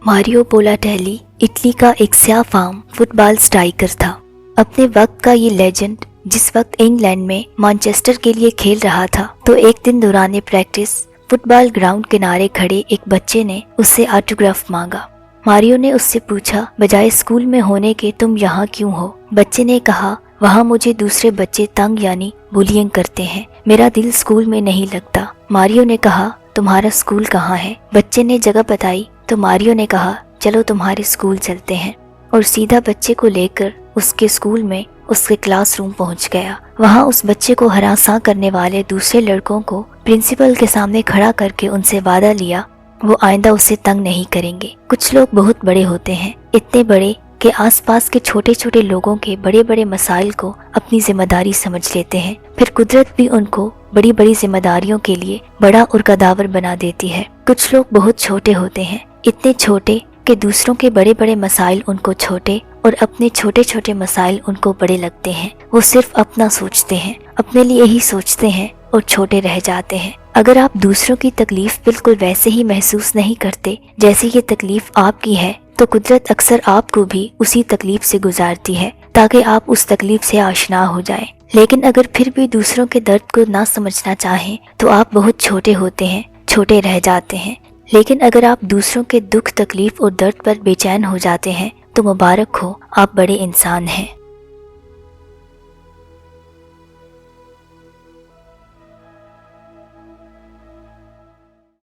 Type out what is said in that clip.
Mario بولاٹیلی Italy کا ایک سیاہ فام فٹ بال اسٹرائکر تھا۔ اپنے وقت کا یہ لیجنڈ جس وقت انگلینڈ میں مانچسٹر کے لیے کھیل رہا تھا تو ایک دن دوران پریکٹس فٹ بال گراؤنڈ کنارے کھڑے ایک بچے نے اس سے آٹوگراف مانگا۔ ماریو نے اس سے پوچھا، بجائے اسکول میں ہونے کے تم یہاں کیوں ہو؟ بچے نے کہا، وہاں مجھے دوسرے بچے تنگ یعنی بولینگ کرتے ہیں، میرا دل اسکول میں نہیں لگتا۔ ماریو نے کہا، تمہارا اسکول کہاں ہے؟ بچے نے جگہ بتائی تو ماریو نے کہا، چلو تمہارے اسکول چلتے ہیں، اور سیدھا بچے کو لے کر اس کے اسکول میں اس کے کلاس روم پہنچ گیا۔ وہاں اس بچے کو ہراساں کرنے والے دوسرے لڑکوں کو پرنسپل کے سامنے کھڑا کر کے ان سے وعدہ لیا وہ آئندہ اسے تنگ نہیں کریں گے۔ کچھ لوگ بہت بڑے ہوتے ہیں، اتنے بڑے کہ آس پاس کے چھوٹے چھوٹے لوگوں کے بڑے بڑے مسائل کو اپنی ذمہ داری سمجھ لیتے ہیں، پھر قدرت بھی ان کو بڑی بڑی ذمہ داریوں کے لیے بڑا اور قداور بنا دیتی ہے۔ کچھ لوگ بہت چھوٹے ہوتے ہیں، اتنے چھوٹے کہ دوسروں کے بڑے بڑے مسائل ان کو چھوٹے اور اپنے چھوٹے چھوٹے مسائل ان کو بڑے لگتے ہیں۔ وہ صرف اپنا سوچتے ہیں، اپنے لیے ہی سوچتے ہیں اور چھوٹے رہ جاتے ہیں۔ اگر آپ دوسروں کی تکلیف بالکل ویسے ہی محسوس نہیں کرتے جیسے یہ تکلیف آپ کی ہے تو قدرت اکثر آپ کو بھی اسی تکلیف سے گزارتی ہے تاکہ آپ اس تکلیف سے آشنا ہو جائیں۔ لیکن اگر پھر بھی دوسروں کے درد کو نہ سمجھنا چاہیں تو آپ بہت چھوٹے ہوتے ہیں، چھوٹے رہ جاتے ہیں۔ لیکن اگر آپ دوسروں کے دکھ تکلیف اور درد پر بے چین ہو جاتے ہیں تو مبارک ہو، آپ بڑے انسان ہیں۔